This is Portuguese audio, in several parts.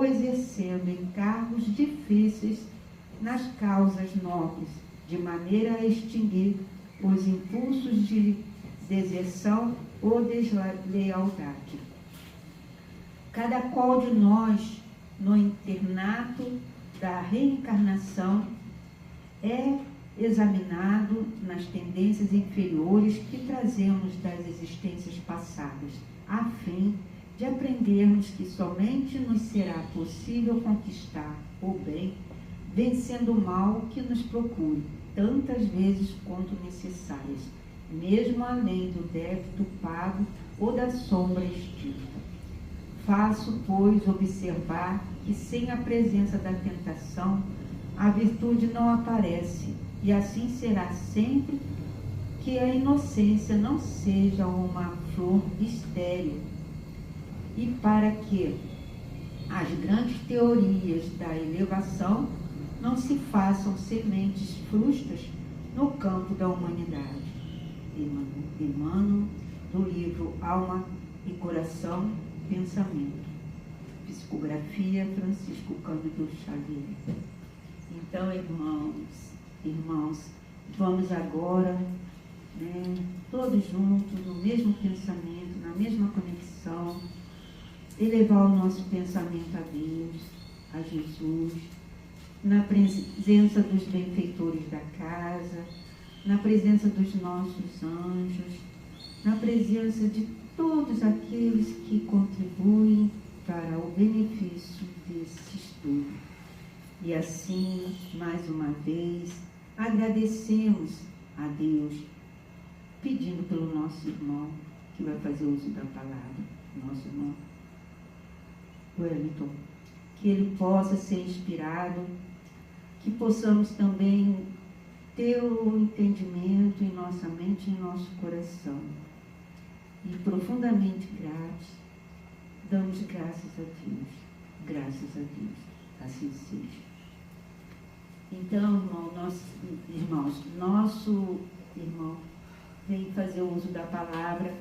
ou exercendo encargos difíceis nas causas nobres, de maneira a extinguir os impulsos de deserção ou deslealdade. Cada qual de nós, no internato da reencarnação, é examinado nas tendências inferiores que trazemos das existências passadas, a fim de aprendermos que somente nos será possível conquistar o bem, vencendo o mal que nos procure, tantas vezes quanto necessárias, mesmo além do débito pago ou da sombra extinta. Faço, pois, observar que sem a presença da tentação, a virtude não aparece, e assim será sempre que a inocência não seja uma flor estéril. E para que as grandes teorias da elevação não se façam sementes frustras no campo da humanidade. Emmanuel, do livro Alma e Coração, Pensamento. Psicografia, Francisco Cândido Xavier. Então, irmãos, vamos agora, todos juntos, no mesmo pensamento, na mesma conexão, elevar o nosso pensamento a Deus, a Jesus, na presença dos benfeitores da casa, na presença dos nossos anjos, na presença de todos aqueles que contribuem para o benefício desse estudo. E assim, mais uma vez, agradecemos a Deus, pedindo pelo nosso irmão, que vai fazer uso da palavra, nosso irmão Wellington, que ele possa ser inspirado, que possamos também ter o entendimento em nossa mente e em nosso coração. E profundamente gratos, damos graças a Deus, graças a Deus, assim seja. Então, nosso irmão vem fazer uso da palavra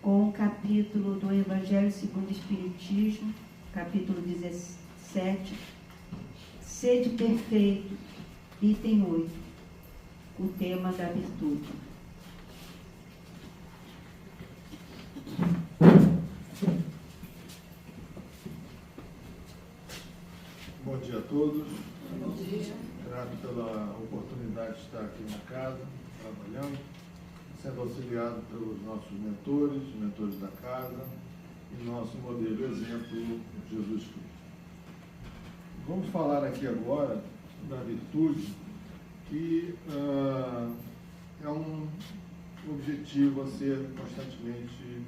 com o capítulo do Evangelho segundo o Espiritismo, capítulo 17, Sede Perfeito, item 8, o tema da virtude. Bom dia a todos. Bom dia. Grato pela oportunidade de estar aqui na casa, trabalhando, sendo auxiliado pelos nossos mentores da casa e nosso modelo exemplo, Jesus Cristo. Vamos falar aqui agora da virtude, que é um objetivo a ser constantemente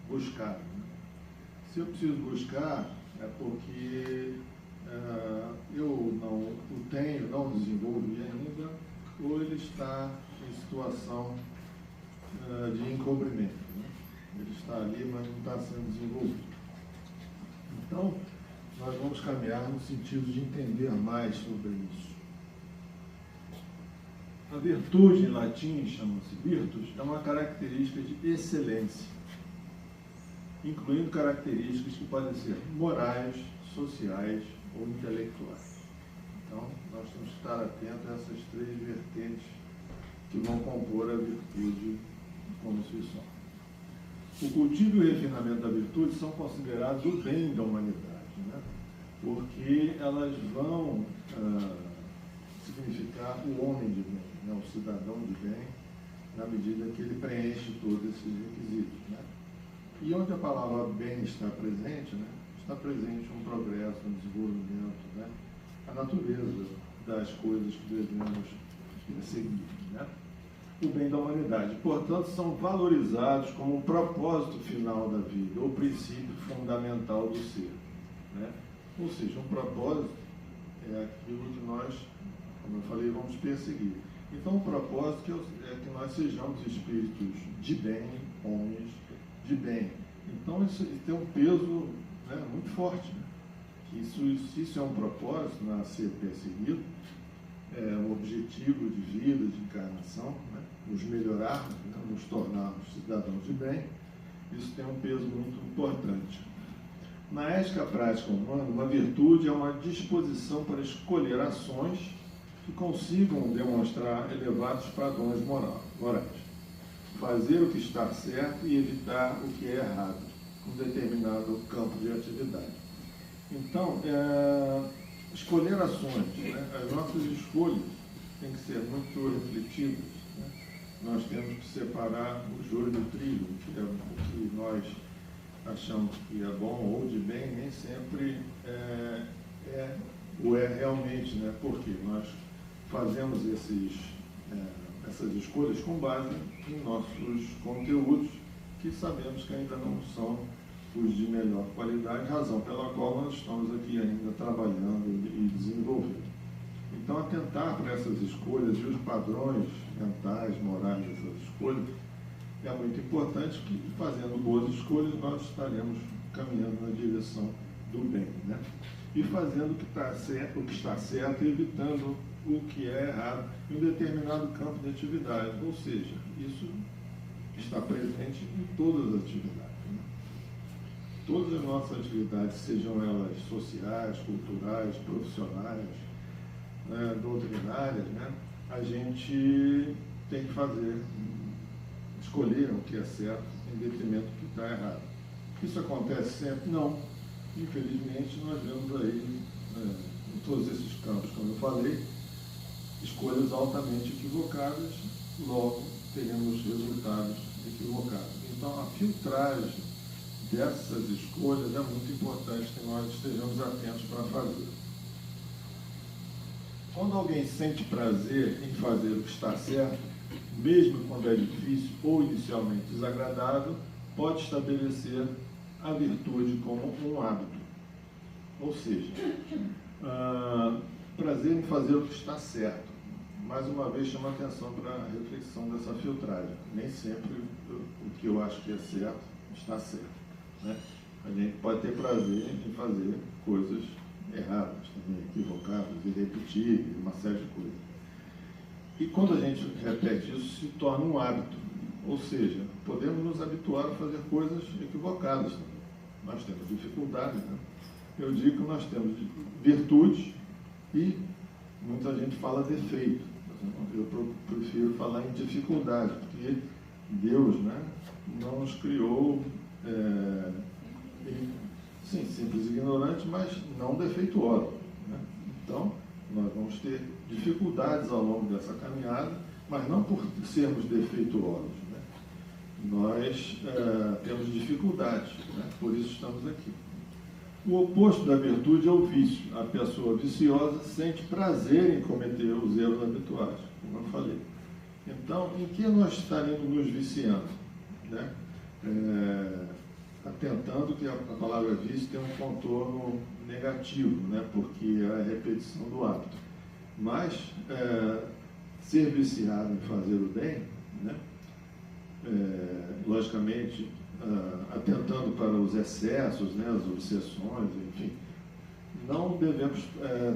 buscado. Se eu preciso buscar, é porque eu não o tenho, não desenvolvi ainda, ou ele está em situação de encobrimento. Ele está ali, mas não está sendo desenvolvido. Então, nós vamos caminhar no sentido de entender mais sobre isso. A virtude, em latim, chama-se virtus, é uma característica de excelência, incluindo características que podem ser morais, sociais ou intelectuais. Então, nós temos que estar atentos a essas três vertentes que vão compor a virtude como instituição. O cultivo e o refinamento da virtude são considerados o bem da humanidade, porque elas vão significar o homem de bem, o cidadão de bem, na medida que ele preenche todos esses requisitos. E onde a palavra bem está presente, está presente um progresso, um desenvolvimento, a natureza das coisas que devemos seguir. O bem da humanidade. Portanto, são valorizados como um propósito final da vida, ou princípio fundamental do ser. Ou seja, um propósito é aquilo que nós, como eu falei, vamos perseguir. Então, o propósito é que nós sejamos espíritos de bem, homens de bem. Então, isso tem um peso muito forte. Que isso é um propósito a ser perseguido, é um objetivo de vida, de encarnação, nos melhorarmos, nos tornarmos cidadãos de bem. Isso tem um peso muito importante. Na ética prática humana, uma virtude é uma disposição para escolher ações que consigam demonstrar elevados padrões morais. Fazer o que está certo e evitar o que é errado, em um determinado campo de atividade. Então, escolher ações, né? As nossas escolhas têm que ser muito refletidas, né? Nós temos que separar o joio do trigo, que é o que nós achamos que é bom ou de bem, nem sempre é realmente, né? Porque nós fazemos essas escolhas com base em nossos conteúdos, que sabemos que ainda não são os de melhor qualidade, razão pela qual nós estamos aqui ainda trabalhando e desenvolvendo. Então, atentar para essas escolhas e os padrões mentais, morais dessas escolhas, é muito importante que, fazendo boas escolhas, nós estaremos caminhando na direção do bem, né? E fazendo o que está certo e evitando o que é errado em um determinado campo de atividade. Ou seja, isso está presente em todas as atividades, né? Todas as nossas atividades, sejam elas sociais, culturais, profissionais, né, doutrinárias, né, a gente tem que escolher o que é certo em detrimento do que está errado. Isso acontece sempre? Não. Infelizmente, nós vemos aí, em todos esses campos, como eu falei, escolhas altamente equivocadas, logo teremos resultados equivocados. Então, a filtragem dessas escolhas é muito importante que nós estejamos atentos para fazer. Quando alguém sente prazer em fazer o que está certo, mesmo quando é difícil ou inicialmente desagradável, pode estabelecer a virtude como um hábito. Ou seja, prazer em fazer o que está certo. Mais uma vez, chama a atenção para a reflexão dessa filtragem. Nem sempre o que eu acho que é certo está certo, né? A gente pode ter prazer em fazer coisas erradas, também equivocadas, irrepetíveis, uma série de coisas. E quando a gente repete isso, se torna um hábito. Ou seja, podemos nos habituar a fazer coisas equivocadas também. Nós temos dificuldades, né? Eu digo que nós temos virtudes e muita gente fala defeito. Eu prefiro falar em dificuldade, porque Deus, né, não nos criou sim, simples e ignorantes, mas não defeituosos, né? Então, nós vamos ter dificuldades ao longo dessa caminhada, mas não por sermos defeituosos, né? Nós temos dificuldades, né? Por isso estamos aqui. O oposto da virtude é o vício. A pessoa viciosa sente prazer em cometer os erros habituais, como eu falei. Então, em que nós estaremos nos viciando, né? Atentando que a palavra vício tem um contorno negativo, né? Porque é a repetição do hábito. Mas ser viciado em fazer o bem, né? Logicamente, atentando para os excessos, né? As obsessões, enfim, não devemos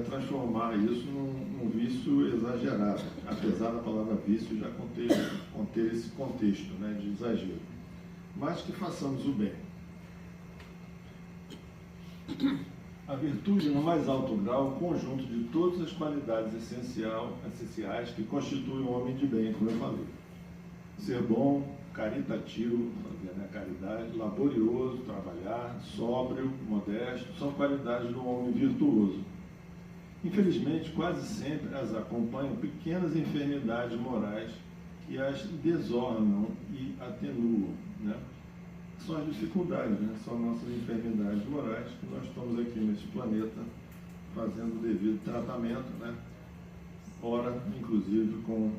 transformar isso num vício exagerado, apesar da palavra vício já conter esse contexto, né? De exagero. Mas que façamos o bem. A virtude, no mais alto grau, é o conjunto de todas as qualidades essenciais que constituem um homem de bem, como eu falei. Ser bom, caritativo, fazer a caridade, laborioso, trabalhar, sóbrio, modesto, são qualidades do homem virtuoso. Infelizmente, quase sempre as acompanham pequenas enfermidades morais que as desornam e atenuam, né? São as dificuldades, né? São nossas enfermidades morais que nós estamos aqui nesse planeta fazendo o devido tratamento, né? Ora, inclusive, com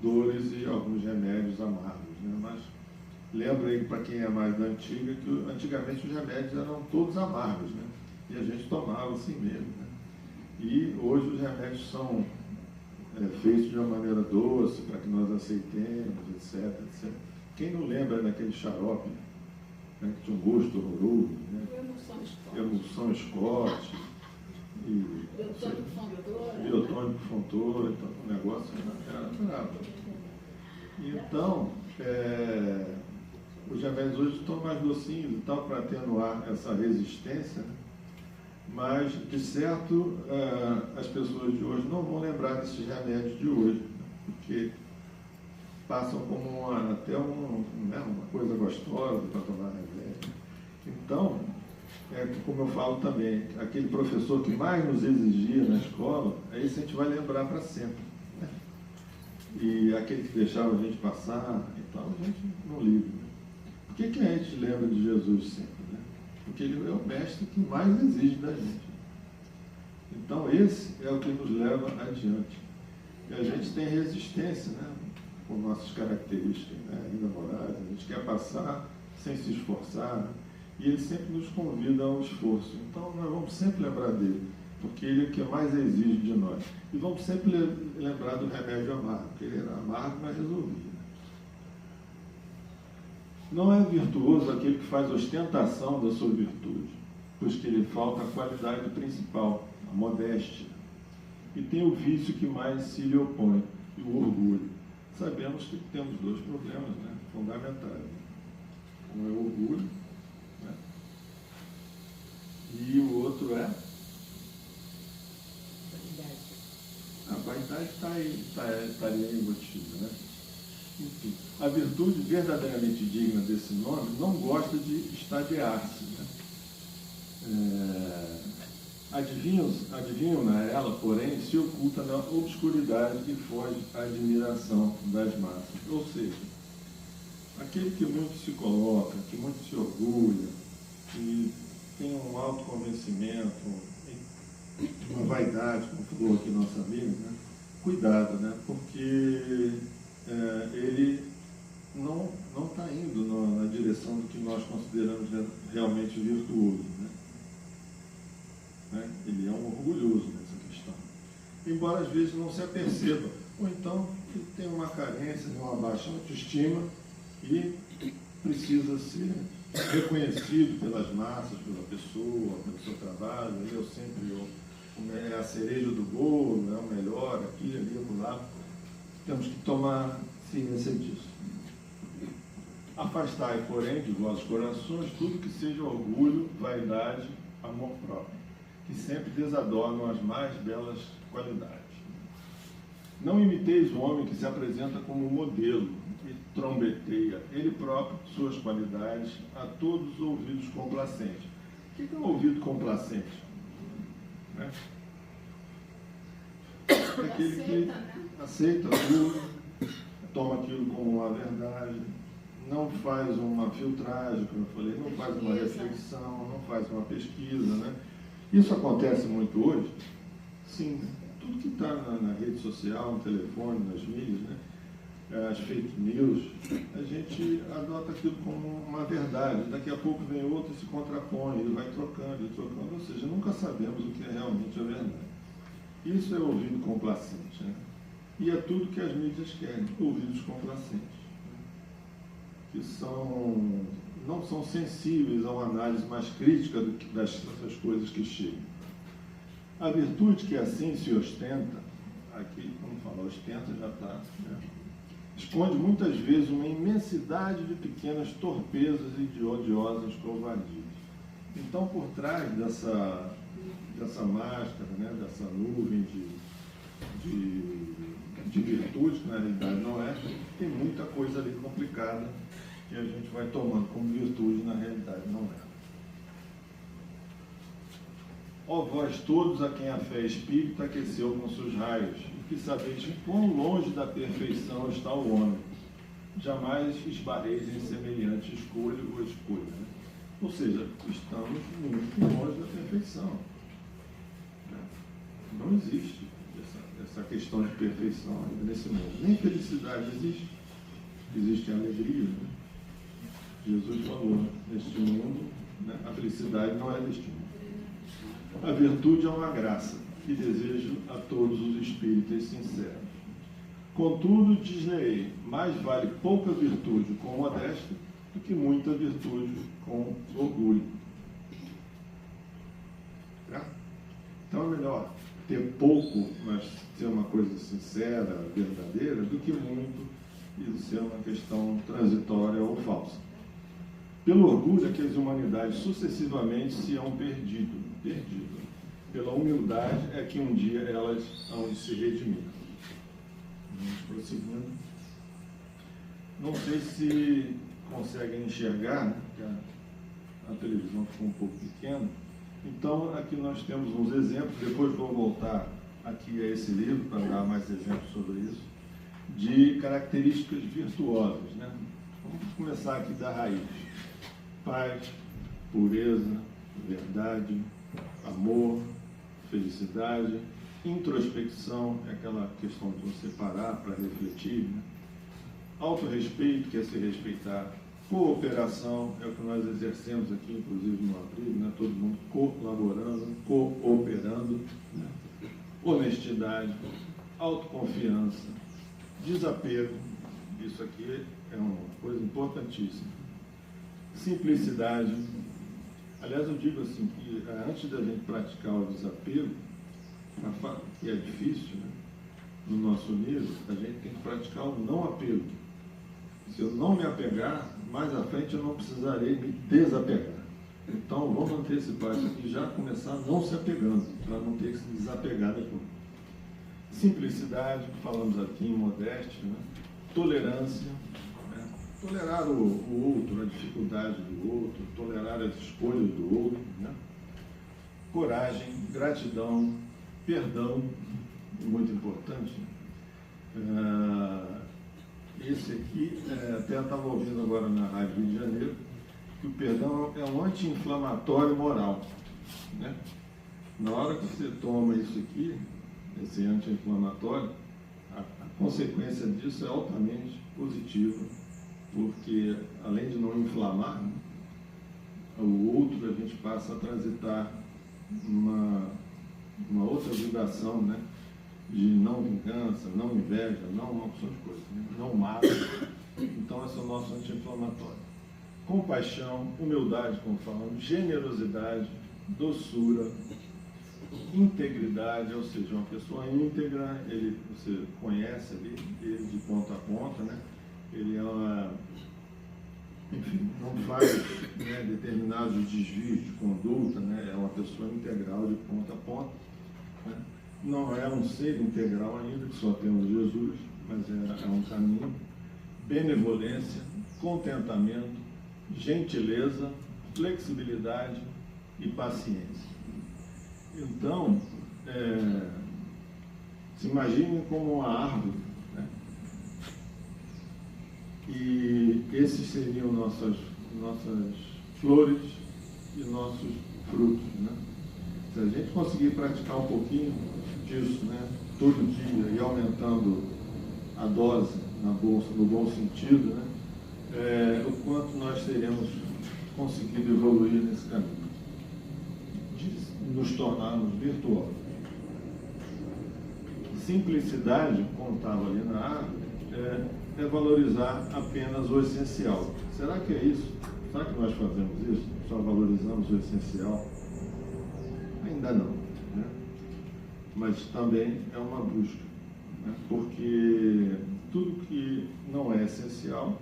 dores e alguns remédios amargos, né? Mas lembra aí, para quem é mais da antiga, que antigamente os remédios eram todos amargos, né? E a gente tomava assim mesmo, né? E hoje os remédios são feitos de uma maneira doce, para que nós aceitemos, etc, etc. Quem não lembra daquele xarope, né, que tinha um gosto horroroso, né? Emulsão Scott, biotônico Fontoura, então o negócio era bravo. Então, os remédios hoje estão mais docinhos e tal, para atenuar essa resistência, né? Mas, de certo, as pessoas de hoje não vão lembrar desses remédios de hoje, né? Porque passam como até uma coisa gostosa para tomar remédio. Então, como eu falo também, aquele professor que mais nos exigia na escola, esse a gente vai lembrar para sempre, né? E aquele que deixava a gente passar e tal, a gente não liga, né? Por que a gente lembra de Jesus sempre, né? Porque ele é o mestre que mais exige da gente. Então, esse é o que nos leva adiante. E a gente tem resistência, né? Com nossas características, né? Ainda morais, a gente quer passar sem se esforçar, né? E ele sempre nos convida ao esforço. Então, nós vamos sempre lembrar dele, porque ele é o que mais exige de nós. E vamos sempre lembrar do remédio amargo, porque ele era amargo, mas resolvia. Não é virtuoso aquele que faz ostentação da sua virtude, pois que lhe falta a qualidade principal, a modéstia. E tem o vício que mais se lhe opõe, e o orgulho. Sabemos que temos dois problemas, né, fundamentais. Um é o orgulho, né, e o outro é a vaidade. Está aí, estaria aí embutida, né? Enfim, a virtude verdadeiramente digna desse nome não gosta de estadear-se, né? Adivinham na ela, porém, se oculta na obscuridade e foge à admiração das massas. Ou seja, aquele que muito se coloca, que muito se orgulha, que tem um autoconvencimento, uma vaidade, como falou aqui nosso amigo, né? Cuidado, né? Porque ele não está indo na direção do que nós consideramos realmente virtuoso, né? Ele é um orgulhoso nessa questão. Embora às vezes não se aperceba, ou então ele tem uma carência, uma baixa autoestima e precisa ser reconhecido pelas massas, pela pessoa, pelo seu trabalho. Eu sempre é a cereja do bolo, é o melhor, aqui, ali, lá. Temos que tomar ciência disso. Afastai, porém, de vossos corações tudo que seja orgulho, vaidade, amor próprio, que sempre desadornam as mais belas qualidades. Não imiteis o homem que se apresenta como modelo e trombeteia ele próprio suas qualidades a todos os ouvidos complacentes. O que é um ouvido complacente? Né? É aquele que aceita tudo, toma aquilo como uma verdade, não faz uma filtragem, como eu falei, não faz uma reflexão, não faz uma pesquisa, né? Isso acontece muito hoje? Sim. Tudo que está na rede social, no telefone, nas mídias, né? As fake news, a gente adota aquilo como uma verdade. Daqui a pouco vem outro e se contrapõe, ele vai trocando, ou seja, nunca sabemos o que é realmente a verdade. Isso é ouvido complacente, né? E é tudo que as mídias querem, ouvidos complacentes, né? Que não são sensíveis a uma análise mais crítica dessas coisas que chegam. A virtude que assim se ostenta, aqui, como fala, ostenta já está, né? Esconde muitas vezes uma imensidade de pequenas torpezas e de odiosas covardias. Então, por trás dessa máscara, né, dessa nuvem de virtude, que na realidade não é, tem muita coisa ali complicada que a gente vai tomando como virtude, na realidade não é. Ó vós todos a quem a fé espírita aqueceu com seus raios, e que sabeis quão longe da perfeição está o homem, jamais esbareis em semelhante escolha ou escolha, né? Ou seja, estamos muito longe da perfeição. Não existe essa questão de perfeição ainda nesse mundo. Nem felicidade existe. Existe a alegria, né? Jesus falou, neste mundo, né, a felicidade não é deste mundo. A virtude é uma graça que desejo a todos os espíritas sinceros. Contudo, diz-lhe, mais vale pouca virtude com modéstia do que muita virtude com orgulho. Então é melhor ter pouco, mas ser uma coisa sincera, verdadeira, do que muito e ser uma questão transitória ou falsa. Pelo orgulho é que as humanidades sucessivamente se hão perdido. Pela humildade é que um dia elas hão de se redimir. Vamos prosseguindo. Não sei se conseguem enxergar, né, porque a televisão ficou um pouco pequena. Então, aqui nós temos uns exemplos, depois vou voltar aqui a esse livro para dar mais exemplos sobre isso, de características virtuosas, né? Vamos começar aqui da raiz. Paz, pureza, verdade, amor, felicidade, introspecção, é aquela questão de você parar para refletir, né? Autorrespeito, que é se respeitar. Cooperação, é o que nós exercemos aqui, inclusive no abrigo, né? Todo mundo colaborando, cooperando, né? Honestidade, autoconfiança, desapego, isso aqui é uma coisa importantíssima. Simplicidade. Aliás, eu digo assim, que antes da gente praticar o desapego, que é difícil, né? No nosso nível, a gente tem que praticar o não apego. Se eu não me apegar, mais à frente eu não precisarei me desapegar. Então, vamos antecipar isso aqui, já começar não se apegando, para não ter que se desapegar depois. Simplicidade, falamos aqui em modéstia, né? Tolerância, né? Tolerar o outro, a dificuldade do outro, tolerar as escolhas do outro, né? Coragem, gratidão, perdão, muito importante. Esse aqui, até eu estava ouvindo agora na Rádio Rio de Janeiro, que o perdão é um anti-inflamatório moral, né? Na hora que você toma isso aqui, esse anti-inflamatório, a consequência disso é altamente positiva, porque além de não inflamar, né, o outro a gente passa a transitar uma outra vibração, né? De não vingança, não inveja, não uma opção de coisas, né? Não mata. Então, esse é o nosso anti-inflamatório. Compaixão, humildade, como falamos, generosidade, doçura, integridade, ou seja, uma pessoa íntegra, você conhece ali, ele de ponta a ponta, né? Ele enfim, não faz, né, determinados desvios de conduta, né? É uma pessoa integral de ponta a ponta, né? Não é um ser integral ainda, que só temos Jesus, mas é um caminho. Benevolência, contentamento, gentileza, flexibilidade e paciência. Então, se imaginem como uma árvore, né? E esses seriam nossas flores e nossos frutos, né? Se a gente conseguir praticar um pouquinho disso, né, todo dia, e aumentando a dose no bom sentido, né, o quanto nós teremos conseguido evoluir nesse caminho, de nos tornarmos virtuosos. Simplicidade, como estava ali na árvore, é valorizar apenas o essencial. Será que é isso? Será que nós fazemos isso? Só valorizamos o essencial? Ainda não, né? Mas também é uma busca, né? Porque tudo que não é essencial,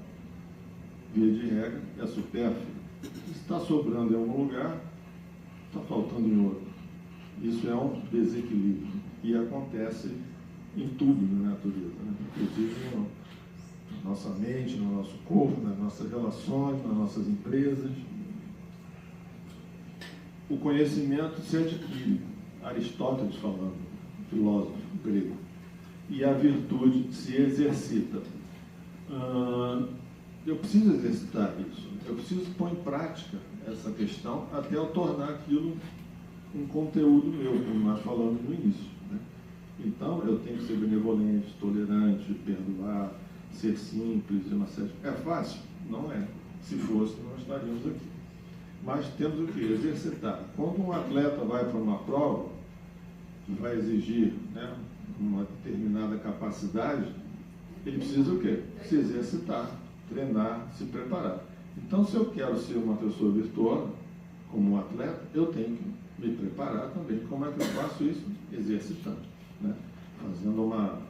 via de regra, é supérfluo. Se está sobrando em algum lugar, está faltando em outro. Isso é um desequilíbrio e acontece em tudo na natureza, né? Inclusive na nossa mente, no nosso corpo, nas nossas relações, nas nossas empresas. O conhecimento se adquire, Aristóteles falando, filósofo grego, e a virtude se exercita. Eu preciso exercitar isso, eu preciso pôr em prática essa questão até eu tornar aquilo um conteúdo meu, como nós falamos no início, né? Então, eu tenho que ser benevolente, tolerante, perdoar, ser simples, uma série. É fácil? Não é. Se fosse, não estaríamos aqui. Mas temos o que? Exercitar. Quando um atleta vai para uma prova, que vai exigir, né, uma determinada capacidade, ele precisa o quê? Se exercitar, treinar, se preparar. Então, se eu quero ser uma pessoa virtuosa, como um atleta, eu tenho que me preparar também. Como é que eu faço isso? Exercitando, né? Fazendo uma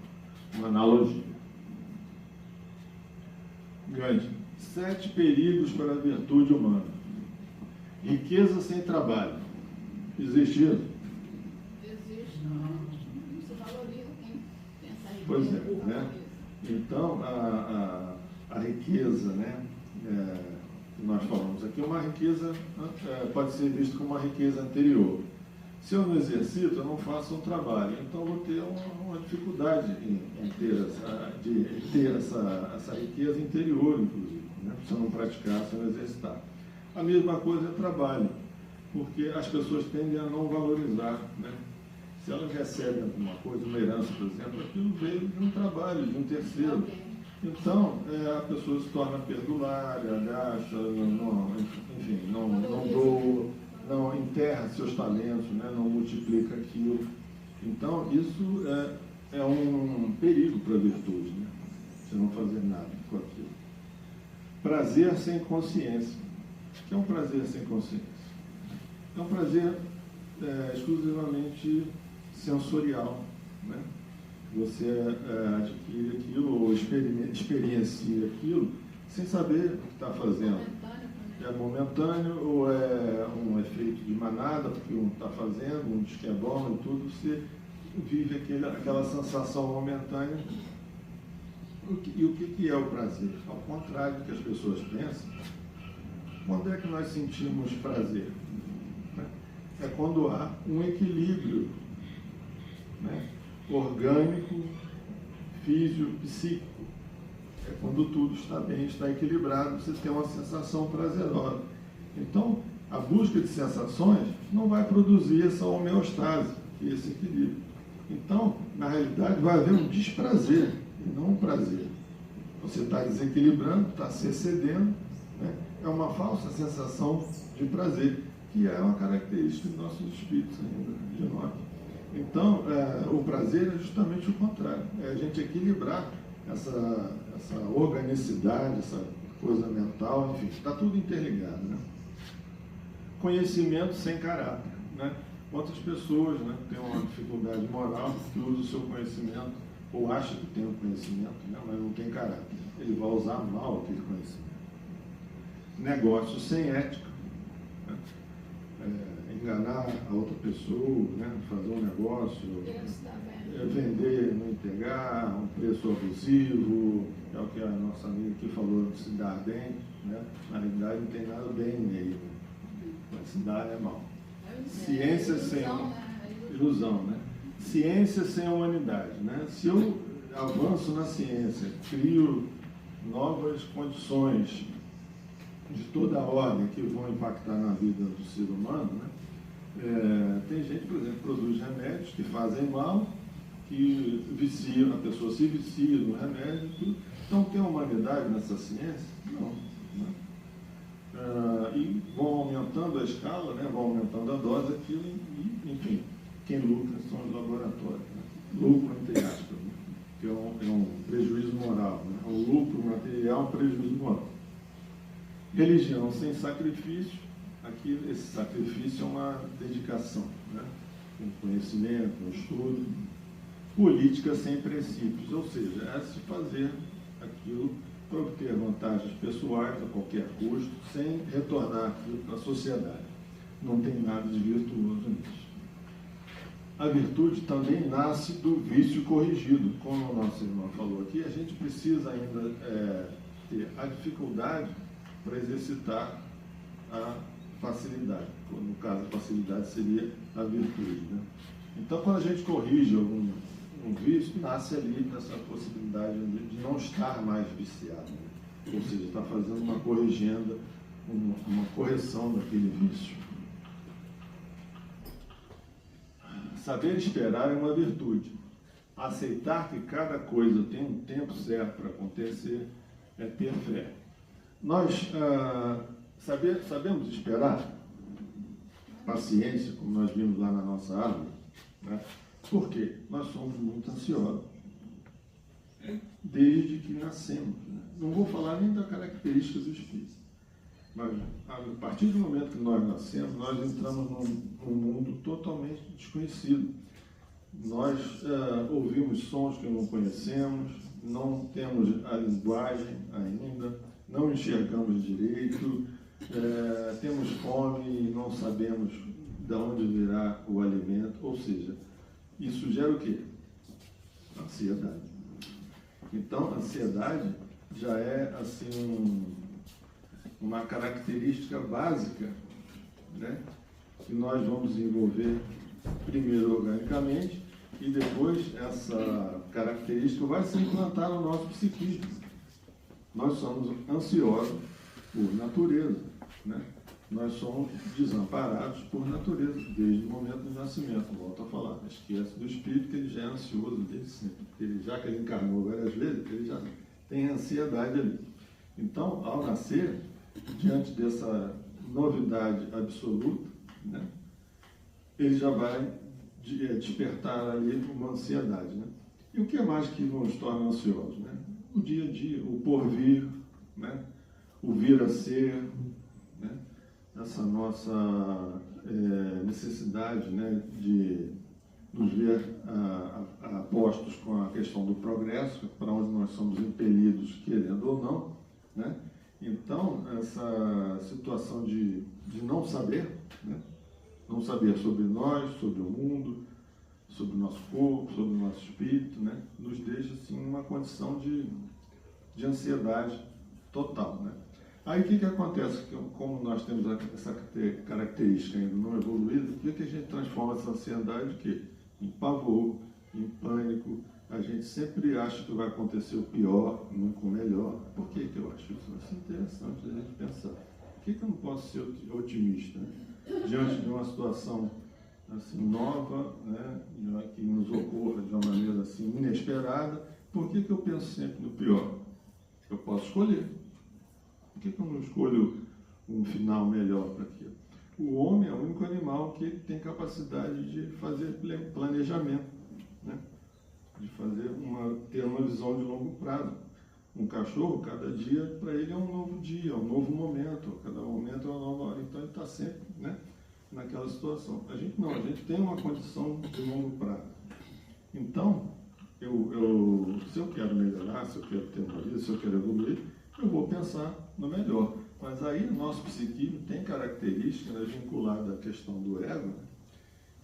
analogia. Grande. 7 perigos para a virtude humana. Riqueza sem trabalho. Existe isso? Existe. Não se valoriza quem pensa em Pois é, né? Então, a riqueza, né, que nós falamos aqui, uma riqueza pode ser vista como uma riqueza anterior. Se eu não exercito, eu não faço um trabalho. Então, eu vou ter uma dificuldade em ter essa riqueza interior, inclusive, né? Se eu não praticar, se eu não exercitar. A mesma coisa é trabalho, porque as pessoas tendem a não valorizar, né? Se elas recebem alguma coisa, uma herança, por exemplo, aquilo veio de um trabalho, de um terceiro. Então, a pessoa se torna perdulária, gasta, enfim, não doa, não enterra seus talentos, né? Não multiplica aquilo. Então, isso é um perigo para a virtude, né? Você não fazer nada com aquilo. Prazer sem consciência. O que é um prazer sem consciência? É um prazer exclusivamente sensorial, né? Você adquire aquilo ou experiencia aquilo sem saber o que está fazendo. É momentâneo ou é um efeito de manada, porque um está fazendo, um diz que é bom e tudo, você vive aquela sensação momentânea. E o que é o prazer? Ao contrário do que as pessoas pensam, quando é que nós sentimos prazer? É quando há um equilíbrio, né? Orgânico, físico, psíquico. É quando tudo está bem, está equilibrado, você tem uma sensação prazerosa. Então, a busca de sensações não vai produzir essa homeostase, esse equilíbrio. Então, na realidade, vai haver um desprazer e não um prazer. Você está desequilibrando, está se excedendo, né? É uma falsa sensação de prazer, que é uma característica dos nossos espíritos ainda, de nós. Então, o prazer é justamente o contrário, é a gente equilibrar essa organicidade, essa coisa mental, enfim, está tudo interligado, né? Conhecimento sem caráter, né? Quantas pessoas, né, têm uma dificuldade moral que usa o seu conhecimento, ou acha que tem o conhecimento, né, mas não tem caráter. Ele vai usar mal aquele conhecimento. Negócio sem ética, né? Enganar a outra pessoa, né? Fazer um negócio, vender, não entregar, um preço abusivo, é o que a nossa amiga aqui falou, de se dar bem, né? Na realidade não tem nada bem nele, mas se dar é mal. Ciência sem ilusão, né? Ciência sem humanidade, né? Se eu avanço na ciência, crio novas condições de toda a ordem que vão impactar na vida do ser humano, né? Tem gente, por exemplo, que produz remédios que fazem mal, que viciam, a pessoa se vicia no remédio e tudo. Então, tem humanidade nessa ciência? Não. Né? E vão aumentando a escala, né? Vão aumentando a dose, aquilo, e, enfim, quem lucra são os laboratórios. Né? Lucro, entre aspas, né? Que é um prejuízo moral. Né? O lucro material é um prejuízo moral. Religião sem sacrifício, aqui esse sacrifício é uma dedicação, né? Um conhecimento, um estudo. Política sem princípios, ou seja, é se fazer aquilo para obter vantagens pessoais a qualquer custo, sem retornar aquilo para a sociedade. Não tem nada de virtuoso nisso. A virtude também nasce do vício corrigido. Como a nossa irmã falou aqui, a gente precisa ainda ter a dificuldade para exercitar a facilidade. No caso, a facilidade seria a virtude, né? Então, quando a gente corrige um vício, nasce ali essa possibilidade de não estar mais viciado, né? Ou seja, está fazendo uma corrigenda, uma correção daquele vício. Saber esperar é uma virtude. Aceitar que cada coisa tem um tempo certo para acontecer é ter fé. Nós sabemos esperar? Paciência, como nós vimos lá na nossa árvore, né? Por quê? Nós somos muito ansiosos. Desde que nascemos. Né? Não vou falar nem das características do espírito. Mas, a partir do momento que nós nascemos, nós entramos num mundo totalmente desconhecido. Nós ouvimos sons que não conhecemos, não temos a linguagem ainda, não enxergamos direito, temos fome e não sabemos de onde virá o alimento, ou seja, isso gera o quê? Ansiedade. Então, a ansiedade já é assim uma característica básica, né, que nós vamos desenvolver primeiro organicamente e depois essa característica vai se implantar no nosso psiquismo. Nós somos ansiosos por natureza, né? Nós somos desamparados por natureza, desde o momento do nascimento. Volto a falar, esquece do espírito que ele já é ansioso desde sempre, porque já que ele encarnou várias vezes, ele já tem ansiedade ali. Então, ao nascer, diante dessa novidade absoluta, né, ele já vai despertar ali uma ansiedade, né? E o que mais que nos torna ansiosos, né? O dia a dia, o porvir, né? O vir a ser, né? Essa nossa necessidade, né, de nos ver apostos com a questão do progresso, para onde nós somos impelidos, querendo ou não, né? Então, essa situação de não saber, né? Não saber sobre nós, sobre o mundo, sobre o nosso corpo, sobre o nosso espírito, né, nos deixa assim numa condição de ansiedade total, né? Aí o que acontece? Como nós temos essa característica ainda não evoluída, o que a gente transforma essa ansiedade em pavor, em pânico? A gente sempre acha que vai acontecer o pior, nunca o melhor. Por que eu acho isso? Isso é interessante a gente pensar. Por que eu não posso ser otimista, né? Diante de uma situação assim, nova, né, que nos ocorra de uma maneira assim, inesperada? Por que eu penso sempre no pior? Eu posso escolher. Por que eu não escolho um final melhor para aquilo? O homem é o único animal que tem capacidade de fazer planejamento, né? De ter uma visão de longo prazo. Um cachorro, cada dia, para ele é um novo dia, um novo momento, cada momento é uma nova hora, então ele está sempre, né, naquela situação. A gente não, a gente tem uma condição de longo prazo. Então, se eu quero melhorar, se eu quero ter uma vida, se eu quero evoluir, eu vou pensar no melhor. Mas aí o nosso psiquismo tem características, né, vinculadas à questão do ego, né,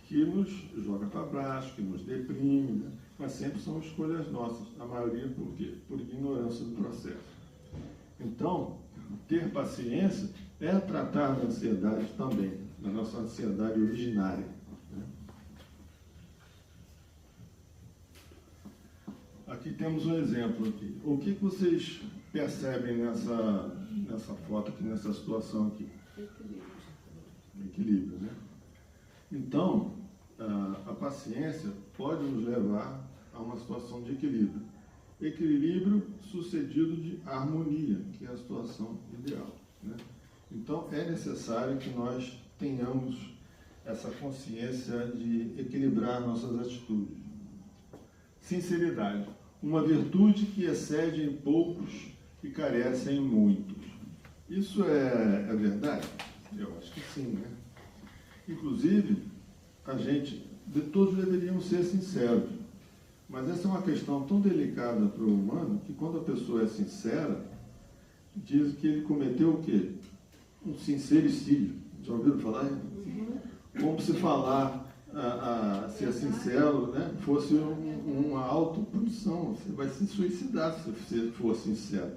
que nos joga para baixo, que nos deprime, né? Mas sempre são escolhas nossas. A maioria por quê? Por ignorância do processo. Então, ter paciência é tratar da ansiedade também, da nossa ansiedade originária, né? Aqui temos um exemplo aqui. O que vocês percebem nessa foto aqui, nessa situação aqui? Equilíbrio, né? Então, a paciência pode nos levar a uma situação de equilíbrio. Equilíbrio sucedido de harmonia, que é a situação ideal, né? Então, é necessário que nós tenhamos essa consciência de equilibrar nossas atitudes. Sinceridade, uma virtude que excede em poucos e carece em muitos. Isso é verdade? Eu acho que sim, né? Inclusive, todos deveríamos ser sinceros. Mas essa é uma questão tão delicada para o humano que quando a pessoa é sincera, diz que ele cometeu o quê? Um sincericídio. Já ouviram falar? Como se falar, ser sincero, né, fosse uma autopunição. Você vai se suicidar se você for sincero.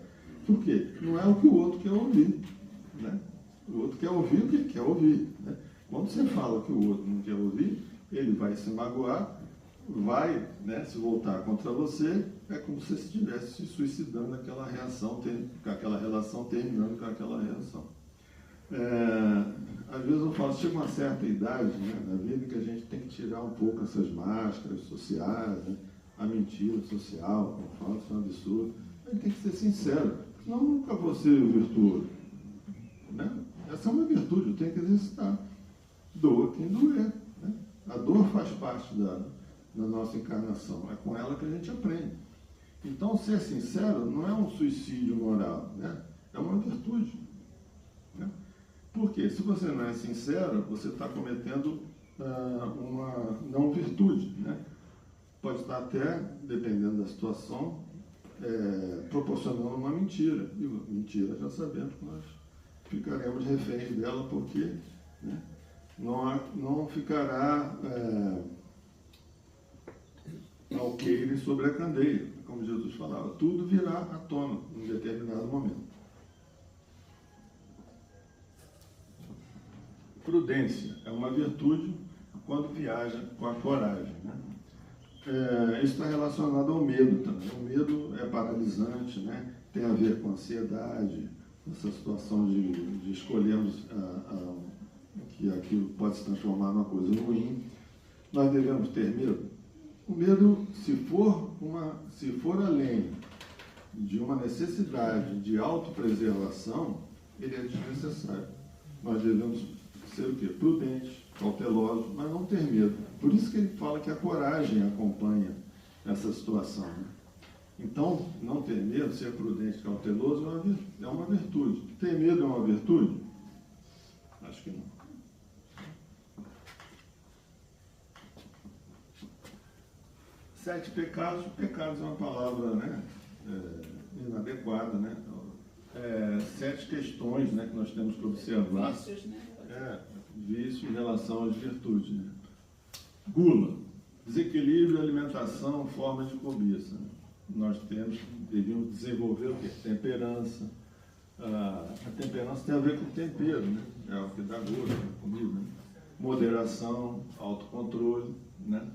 Por quê? Não é o que o outro quer ouvir, né? O outro quer ouvir o que ele quer ouvir, né? Quando você fala o que o outro não quer ouvir, ele vai se magoar, vai, né, se voltar contra você, é como se você estivesse se suicidando naquela reação, com aquela relação terminando com aquela reação. Às vezes eu falo, chega uma certa idade, né, na vida que a gente tem que tirar um pouco essas máscaras sociais, né, a mentira social, como eu falo, isso é um absurdo. A gente tem que ser sincero, senão eu nunca vou ser virtuoso, né? Essa é uma virtude, eu tenho que exercitar. Doa quem doer, né? A dor faz parte da nossa encarnação, é com ela que a gente aprende. Então, ser sincero não é um suicídio moral, né? É uma virtude, né? Porque se você não é sincero, você está cometendo uma não virtude, né? Pode estar até, dependendo da situação, proporcionando uma mentira. E mentira, já sabemos que nós ficaremos reféns dela, porque, né, não ficará alqueire sobre a candeia, como Jesus falava. Tudo virá à tona em determinado momento. Prudência é uma virtude quando viaja com a coragem, né? Isso está relacionado ao medo também. O medo é paralisante, né? Tem a ver com a ansiedade, essa situação de escolhermos que aquilo pode se transformar numa coisa ruim. Nós devemos ter medo. O medo, se for além de uma necessidade de autopreservação, ele é desnecessário. Nós devemos ser o quê? Prudentes, cautelosos, mas não ter medo. Por isso que ele fala que a coragem acompanha essa situação, né? Então, não ter medo, ser prudente, cauteloso é uma virtude. Ter medo é uma virtude? Acho que não. Sete pecados. Pecados é uma palavra, né, inadequada, né? 7 questões, né, que nós temos que observar. Vícios, né? Vício em relação às virtudes, né? Gula, desequilíbrio, alimentação, forma de cobiça, né? Nós devíamos desenvolver o quê? Temperança. A temperança tem a ver com tempero, né? É o que dá gosto à comida, né? Moderação, autocontrole, né?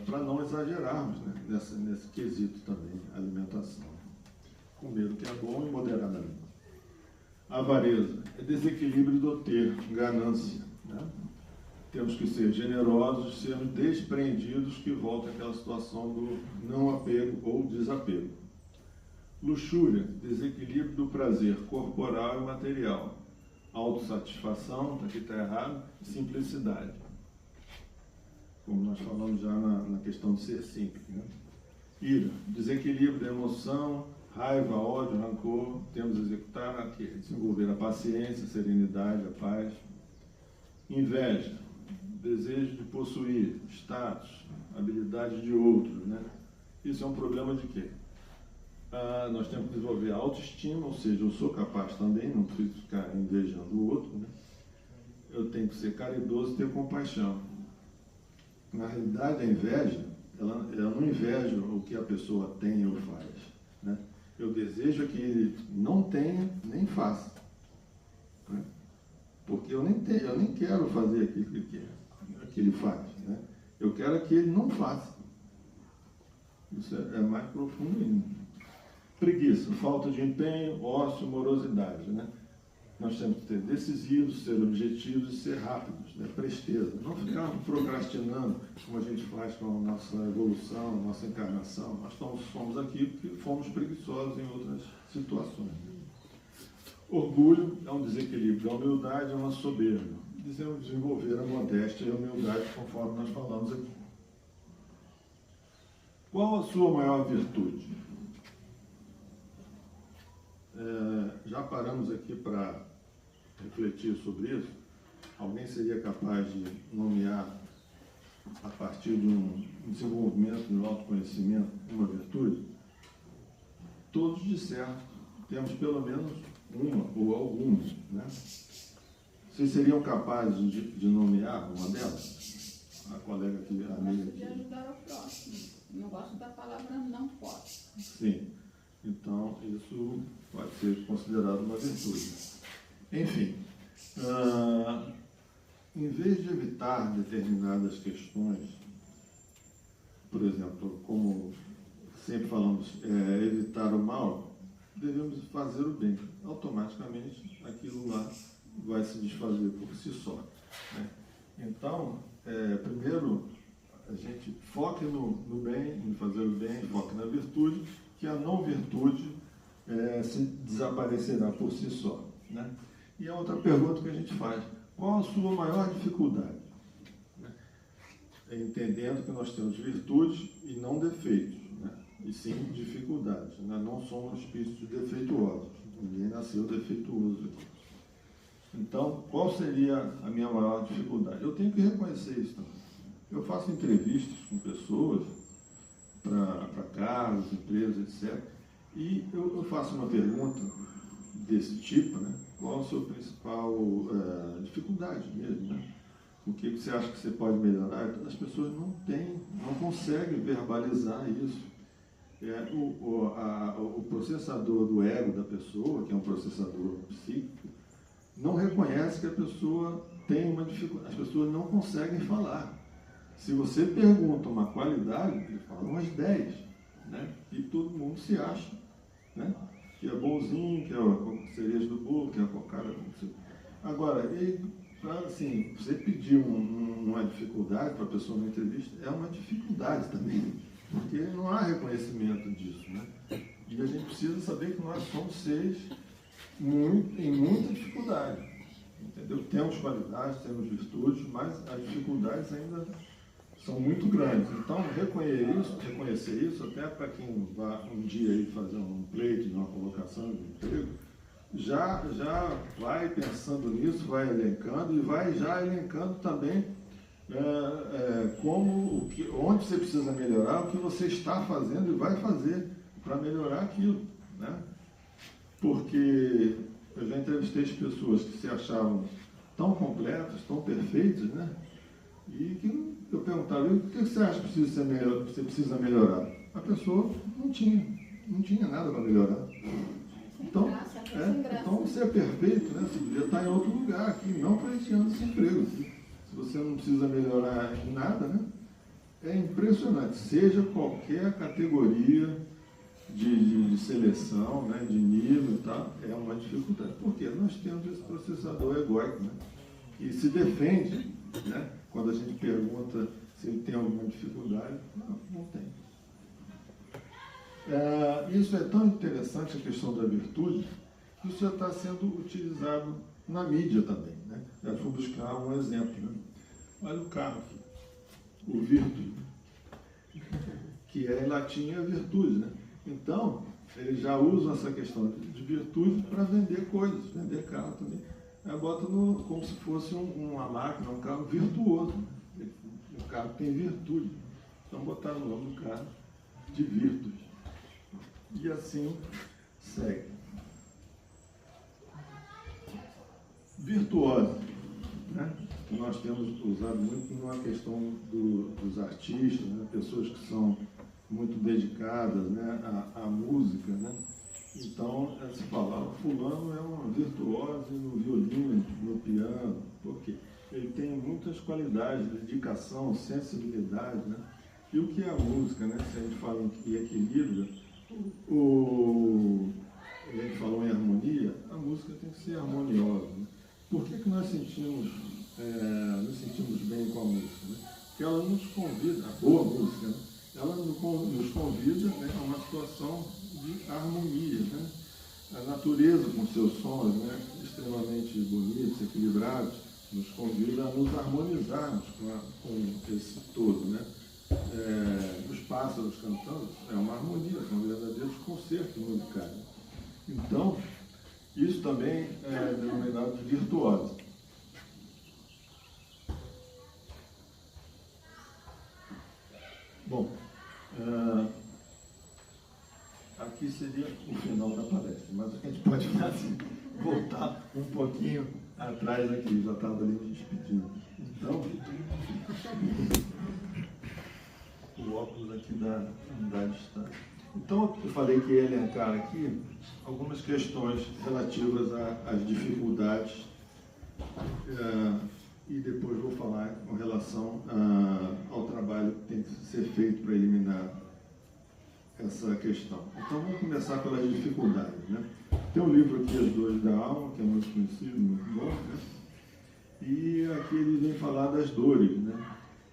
Para não exagerarmos, né, nesse quesito também, alimentação. Comer o que é bom e moderadamente. Avareza é desequilíbrio do ter, ganância, né? Temos que ser generosos, sermos despreendidos, que volta àquela situação do não apego ou desapego. Luxúria, desequilíbrio do prazer corporal e material. Autossatisfação, aqui está errado, simplicidade. Como nós falamos já na questão de ser simples, né? Ira, desequilíbrio da emoção, raiva, ódio, rancor. Temos que executar, desenvolver a paciência, a serenidade, a paz. Inveja, desejo de possuir, status, habilidade de outros, né? Isso é um problema de quê? Nós temos que desenvolver a autoestima, ou seja, eu sou capaz também, não preciso ficar invejando o outro, né? Eu tenho que ser caridoso e ter compaixão. Na realidade, a inveja, ela não inveja o que a pessoa tem ou faz, né? Eu desejo que ele não tenha, nem faça, né? Porque eu nem quero fazer aquilo que ele faz, né? Eu quero que ele não faça. Isso é mais profundo ainda. Preguiça, falta de empenho, ócio, morosidade, né? Nós temos que ser decisivos, ser objetivos e ser rápidos, né? Presteza. Não ficar procrastinando, como a gente faz com a nossa evolução, a nossa encarnação. Nós somos aqui porque fomos preguiçosos em outras situações. Orgulho é um desequilíbrio. A humildade é uma soberba. Desenvolver a modéstia e a humildade, conforme nós falamos aqui. Qual a sua maior virtude? Já paramos aqui para refletir sobre isso. Alguém seria capaz de nomear, a partir de um desenvolvimento no autoconhecimento, uma virtude? Todos disseram, temos pelo menos uma ou algumas, né? Vocês seriam capazes de nomear uma delas? A colega aqui, a amiga aqui. De ajudar o próximo. Não gosto da palavra não posso. Sim. Então, isso pode ser considerado uma virtude. Enfim, em vez de evitar determinadas questões, por exemplo, como sempre falamos, evitar o mal, devemos fazer o bem. Automaticamente, aquilo lá vai se desfazer por si só, né? Então, primeiro, a gente foque no bem, em fazer o bem, foque na virtude, que a não virtude se desaparecerá por si só, né? E a outra pergunta que a gente faz: qual a sua maior dificuldade? Né? Entendendo que nós temos virtudes e não defeitos, né? E sim dificuldades, né? Não somos espíritos defeituosos, ninguém nasceu defeituoso aqui. Então, qual seria a minha maior dificuldade? Eu tenho que reconhecer isso também. Eu faço entrevistas com pessoas para casas, empresas, etc. E eu faço uma pergunta desse tipo, né? Qual a sua principal dificuldade mesmo, né? O que você acha que você pode melhorar? As pessoas não conseguem verbalizar isso. O processador do ego da pessoa, que é um processador psíquico, não reconhece que a pessoa tem uma dificuldade. As pessoas não conseguem falar. Se você pergunta uma qualidade, ele fala umas 10, né? E todo mundo se acha, né? Que é bonzinho, que é a cereja do bolo, que é a cocada. Agora, assim, você pedir uma dificuldade para a pessoa na entrevista é uma dificuldade também, porque não há reconhecimento disso, né? E a gente precisa saber que nós somos seres em muita dificuldade, entendeu? Temos qualidades, temos virtudes, mas as dificuldades ainda são muito grandes. Então, reconhecer isso, até para quem vai um dia aí fazer um pleito de uma colocação de emprego, já vai pensando nisso, vai elencando e vai já elencando também onde você precisa melhorar, o que você está fazendo e vai fazer para melhorar aquilo, né? Porque eu já entrevistei as pessoas que se achavam tão completas, tão perfeitas, né? E que eu perguntava, o que você acha que você precisa melhorar? A pessoa não tinha nada para melhorar. Então, você é perfeito, né? Você podia estar em outro lugar aqui, não preenchendo esse emprego. Se você não precisa melhorar em nada, né? É impressionante. Seja qualquer categoria de seleção, né? De nível e tal, é uma dificuldade. Porque nós temos esse processador egóico, né? Que se defende, né? Quando a gente pergunta se ele tem alguma dificuldade, não tem. Isso é tão interessante, a questão da virtude, que isso já está sendo utilizado na mídia também, né? Eu vou buscar um exemplo, né? Olha o carro aqui, o Virtus, que em latim é virtude, né? Então, eles já usam essa questão de virtude para vender coisas, vender carro também. Aí bota como se fosse uma máquina, um carro virtuoso. O carro tem virtude. Então botaram o nome do carro de Virtus. E assim segue. Virtuosa, né? Que nós temos usado muito numa questão dos artistas, né? Pessoas que são muito dedicadas, né? à música, né? Então, se falava, fulano é uma virtuosa no violino, no piano, porque ele tem muitas qualidades, dedicação, sensibilidade, né? E o que é a música, né? Se a gente fala em equilíbrio, a gente falou em harmonia, a música tem que ser harmoniosa, né? Por que nós nos sentimos bem com a música, né? Porque ela nos convida, a boa música, né? Ela nos convida, né, a uma situação de harmonia, né? A natureza com seus sons, né, extremamente bonitos, equilibrados, nos convida a nos harmonizarmos com esse todo, né? Os pássaros cantando é uma harmonia, são verdadeiros concertos musicais. Então, isso também é denominado de virtuosa. Bom, aqui seria o final da palestra, mas a gente pode voltar um pouquinho atrás aqui, já estava ali me despedindo. Então, o óculos aqui da distância. Então, eu falei que ia elencar aqui algumas questões relativas às dificuldades e depois vou falar com relação ao trabalho que tem que ser feito para eliminar essa questão. Então, vamos começar pelas dificuldades, né? Tem um livro aqui, As Dores da Alma, que é muito conhecido, muito bom, né? E aqui ele vem falar das dores, né?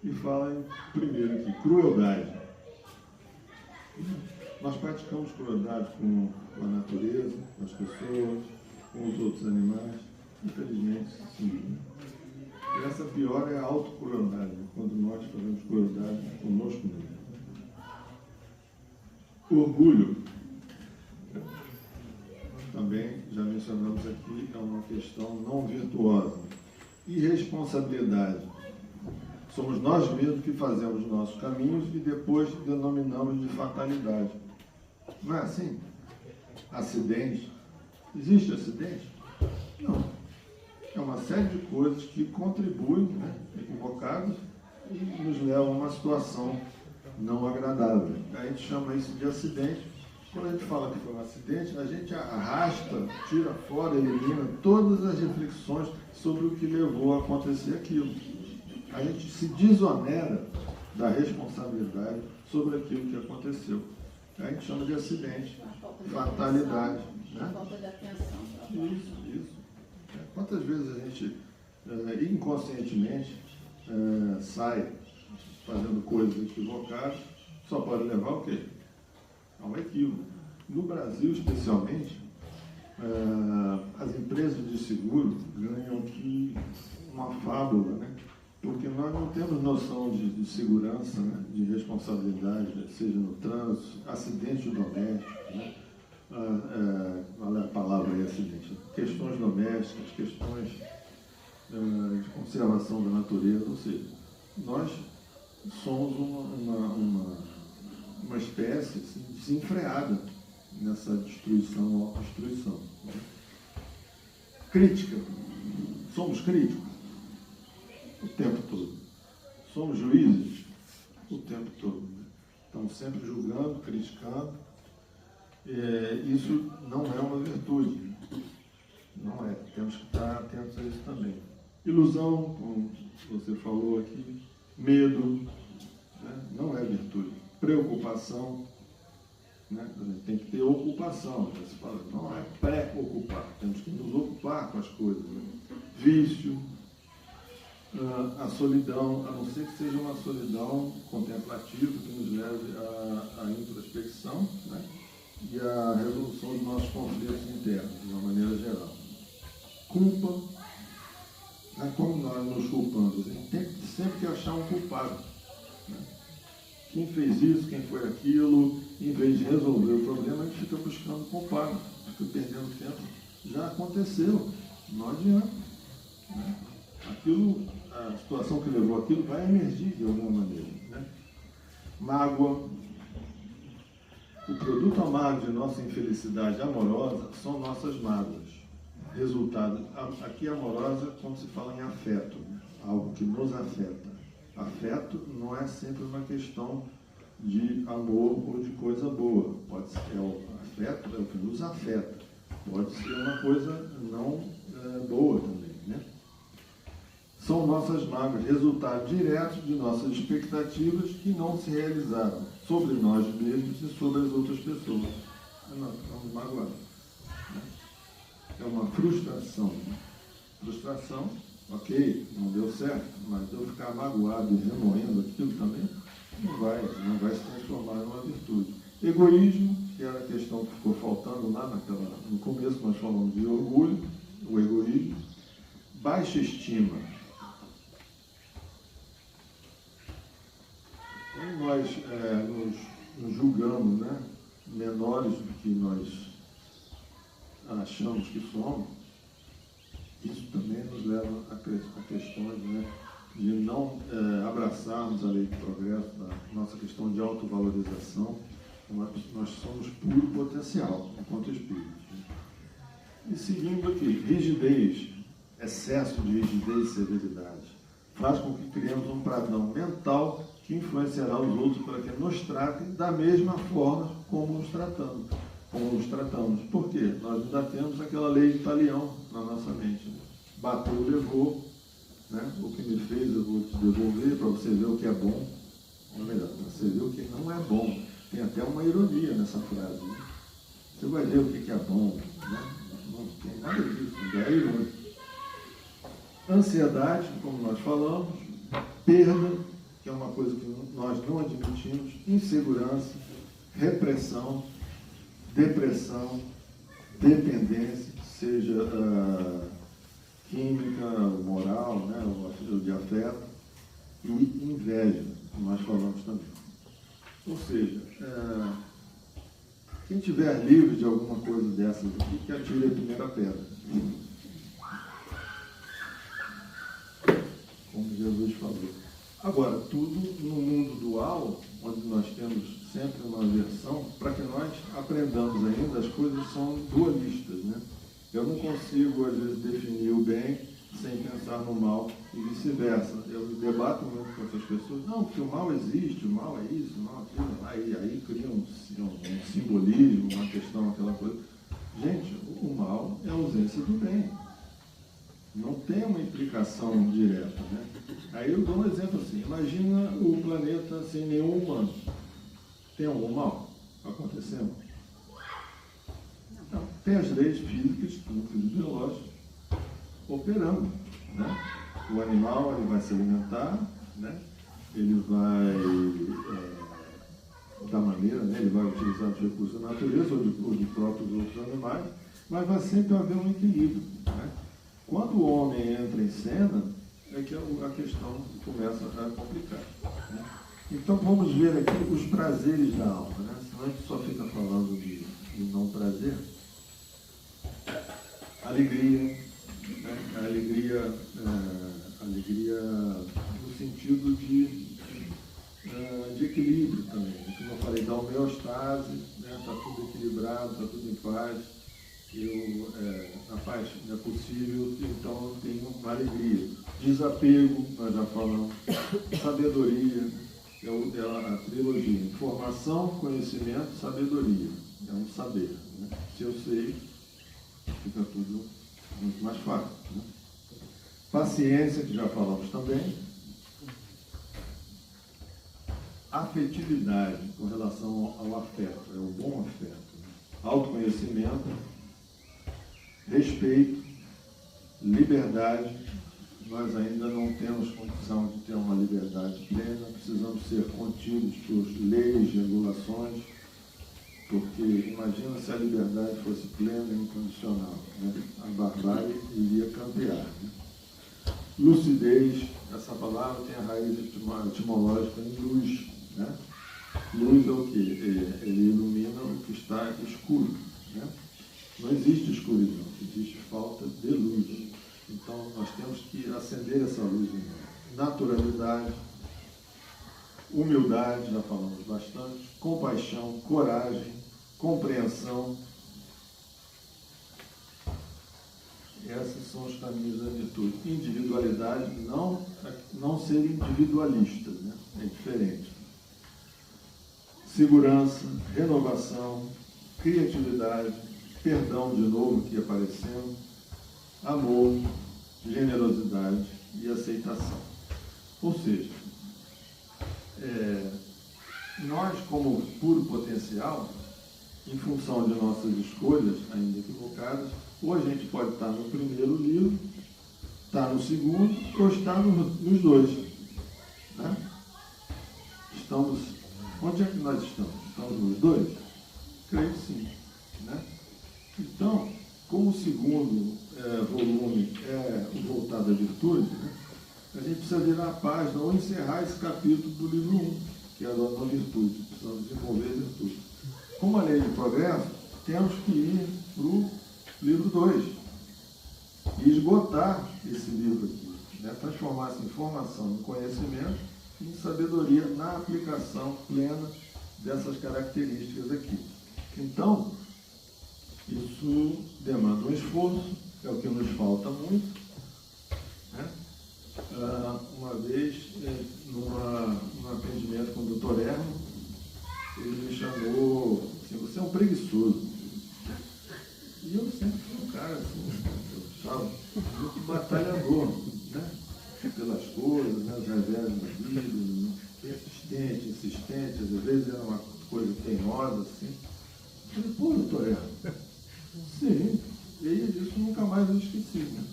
E fala, primeiro aqui, crueldade. Nós praticamos crueldade com a natureza, com as pessoas, com os outros animais. Infelizmente, sim. Né? E essa pior é a autocrueldade, quando nós fazemos crueldade conosco mesmo. Orgulho. Também, já mencionamos aqui, é uma questão não virtuosa. Irresponsabilidade. Somos nós mesmos que fazemos nossos caminhos e depois denominamos de fatalidade. Não é assim? Acidente. Existe acidente? Não. É uma série de coisas que contribuem, né, equivocadas, e nos levam a uma situação não agradável. A gente chama isso de acidente. Quando a gente fala que foi um acidente, a gente arrasta, tira fora, elimina todas as reflexões sobre o que levou a acontecer aquilo. A gente se desonera da responsabilidade sobre aquilo que aconteceu. A gente chama de acidente, fatalidade. Né? Falta de atenção. Isso. Quantas vezes a gente, inconscientemente, sai fazendo coisas equivocadas, só pode levar o quê? A um equívoco. No Brasil, especialmente, as empresas de seguro ganham aqui uma fábula, né? Porque nós não temos noção de segurança, né? De responsabilidade, seja no trânsito, acidente doméstico, né? Olha a palavra aí, acidente. Questões domésticas, questões de conservação da natureza, ou seja, nós somos uma espécie assim, desenfreada nessa destruição, autodestruição. Né? Crítica. Somos críticos o tempo todo. Somos juízes o tempo todo. Né? Estamos sempre julgando, criticando. Isso não é uma virtude. Não é. Temos que estar atentos a isso também. Ilusão, como você falou aqui, medo, né? Não é virtude. Preocupação, né? Tem que ter ocupação. Você fala, não é pré-ocupar, temos que nos ocupar com as coisas. Né? Vício, a solidão, a não ser que seja uma solidão contemplativa que nos leve à introspecção, né? E à resolução dos nossos conflitos internos, de uma maneira geral. Culpa, né? Como nós nos culpamos? A gente tem sempre que achar um culpado. Né? Quem fez isso, quem foi aquilo, em vez de resolver o problema, a gente fica buscando culpado, fica perdendo tempo. Já aconteceu, não adianta. Né? A situação que levou aquilo vai emergir de alguma maneira. Né? Mágoa. O produto amargo de nossa infelicidade amorosa são nossas mágoas. Resultado, aqui amorosa quando se fala em afeto, algo que nos afeta. Afeto não é sempre uma questão de amor ou de coisa boa. Pode ser, o afeto é o que nos afeta. Pode ser uma coisa não boa também, né? São nossas mágoas, resultado direto de nossas expectativas que não se realizaram sobre nós mesmos e sobre as outras pessoas. Nós estamos magoados. Né? É uma frustração. Frustração, ok, não deu certo, mas eu ficar magoado e remoendo aquilo também não vai se transformar em uma virtude. Egoísmo, que era a questão que ficou faltando lá no começo, nós falamos de orgulho, o egoísmo. Baixa estima. Quando nós nos julgamos, né, menores do que nós achamos que somos, isso também nos leva a questões, né, de não abraçarmos a lei do progresso, a nossa questão de autovalorização. Nós somos puro potencial, enquanto espíritos. E seguindo aqui, rigidez, excesso de rigidez e severidade, faz com que criemos um padrão mental que influenciará os outros para que nos tratem da mesma forma como nos tratamos. Por quê? Nós ainda temos aquela lei de talião na nossa mente. Né? Bateu, levou, né? O que me fez eu vou te devolver para você ver o que é bom. Ou melhor, para você ver o que não é bom. Tem até uma ironia nessa frase. Né? Você vai ver o que é bom. Né? Não tem nada disso, é irônico. Ansiedade, como nós falamos, perda, que é uma coisa que nós não admitimos, insegurança, repressão, depressão, dependência, seja química, moral, né, ou de afeto, e inveja, que nós falamos também. Ou seja, quem tiver livre de alguma coisa dessas aqui, que atire a primeira pedra. Como Jesus falou. Agora, tudo no mundo dual, onde nós temos sempre uma versão, para que nós aprendamos ainda, as coisas são dualistas, né? Eu não consigo, às vezes, definir o bem sem pensar no mal e vice-versa. Eu debato muito com essas pessoas, não, porque o mal existe, o mal é isso, o mal é aquilo, aí cria um simbolismo, uma questão, aquela coisa. Gente, o mal é a ausência do bem. Não tem uma implicação direta, né? Aí eu dou um exemplo assim, imagina o planeta sem nenhum humano. Tem algum mal acontecendo? Não. Tem as leis físicas, químicas e biológicas operando, né? O animal ele vai se alimentar, né? Ele vai, da maneira, né? Ele vai utilizar os recursos da natureza ou de próprios outros animais, mas vai sempre haver um equilíbrio, né? Quando o homem entra em cena, é que a questão começa a complicar, né? Então vamos ver aqui os prazeres da alma, né? Senão a gente só fica falando de não prazer. Alegria, né? Alegria no sentido de equilíbrio também. Como eu falei, da homeostase, né? Está tudo equilibrado, está tudo em paz. A paz é possível, então eu tenho uma alegria. Desapego, nós já falamos. Sabedoria, é a trilogia. Informação, conhecimento, sabedoria. É um saber, né? Se eu sei, fica tudo muito mais fácil, né? Paciência, que já falamos também. Afetividade, com relação ao afeto, é o bom afeto, né? Autoconhecimento, respeito, liberdade. Nós ainda não temos condição de ter uma liberdade plena, precisamos ser contidos por leis, regulações, porque imagina se a liberdade fosse plena e incondicional, né? A barbárie iria campear, né? Lucidez, essa palavra tem a raiz etimológica em luz, né? Luz é o quê? Ele ilumina o que está escuro, né? Não existe escuridão, existe falta de luz. Então, nós temos que acender essa luz em nós. Naturalidade, humildade, já falamos bastante, compaixão, coragem, compreensão. Esses são os caminhos da virtude. Individualidade, não ser individualista, né? É diferente. Segurança, renovação, criatividade, perdão de novo que aparecendo, amor, generosidade e aceitação. Ou seja, nós como puro potencial, em função de nossas escolhas ainda equivocadas, ou a gente pode estar no primeiro livro, estar no segundo, ou estar nos dois, né? Onde é que nós estamos? Estamos nos dois? Creio que sim, né? Então, como o segundo volume é o voltado à virtude, né, a gente precisa virar a página ou encerrar esse capítulo do livro 1, que é a da virtude. Precisamos desenvolver a virtude. Como a lei de progresso, temos que ir para o livro 2 e esgotar esse livro aqui, né, transformar essa informação em conhecimento e em sabedoria na aplicação plena dessas características aqui. Então, isso demanda um esforço, é o que nos falta muito, né? Uma vez, num atendimento com o Dr. Herman, ele me chamou assim, você é um preguiçoso. E eu sempre fui um cara assim, muito batalhador, né? Pelas coisas, né? Os revés da vida, insistente, às vezes era uma coisa teimosa, assim. Eu falei, pô, doutor Herman, sim, e aí disso nunca mais eu esqueci, né?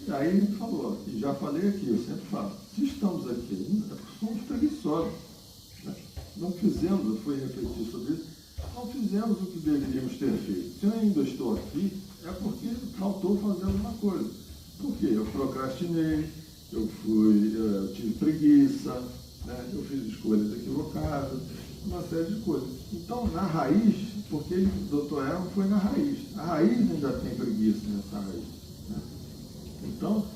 E aí ele falou, e já falei aqui, eu sempre falo, se estamos aqui, somos preguiçosos, né? Não fizemos, eu fui refletir sobre isso, não fizemos o que deveríamos ter feito. Se eu ainda estou aqui, é porque faltou fazer alguma coisa. Por quê? Eu procrastinei, eu tive preguiça, né? Eu fiz escolhas equivocadas, uma série de coisas. Então, na raiz, porque o Dr. Herman foi na raiz. A raiz ainda tem preguiça nessa raiz, né? Então,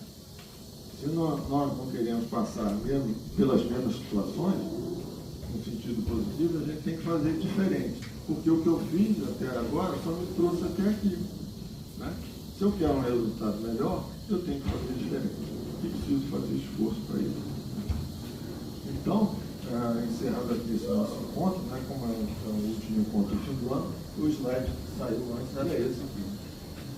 Se nós não queremos passar pelas mesmas situações, no sentido positivo, a gente tem que fazer diferente. Porque o que eu fiz até agora só me trouxe até aqui. Né? Se eu quero um resultado melhor, eu tenho que fazer diferente. E preciso fazer esforço para isso. Então, encerrando aqui esse nosso encontro, né, como é o último encontro do fim do ano, o slide que saiu antes era esse aqui.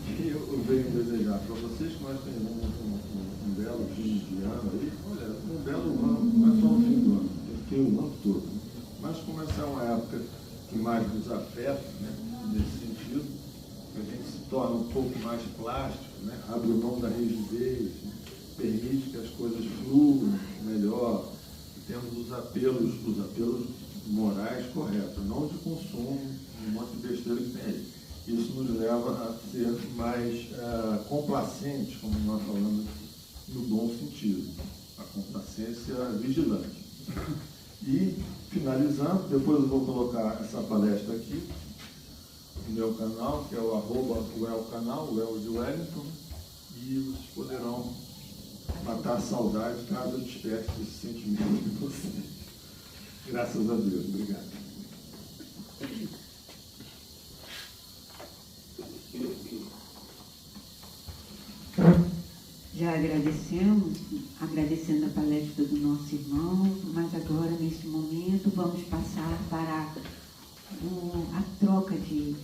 E eu venho desejar para vocês que nós tenhamos um belo fim de ano aí. Olha, um belo ano, não é só o fim do ano, tem que ter o ano todo. Né? Mas como essa é uma época que mais nos afeta, né, nesse sentido, a gente se torna um pouco mais plástico, né, abre mão da rigidez, né, permite que as coisas fluam melhor, temos os apelos morais corretos, não de consumo, um monte de besteira que tem aí. Isso nos leva a ser mais complacentes, como nós falamos, no bom sentido, a complacência vigilante. E, finalizando, depois eu vou colocar essa palestra aqui no meu canal, que é o @uelcanal, o El de Wellington, e vocês poderão matar a saudade caso eu desperte esse sentimento de vocês. Graças a Deus. Obrigado. Já agradecendo a palestra do nosso irmão, mas agora, neste momento, vamos passar para a troca de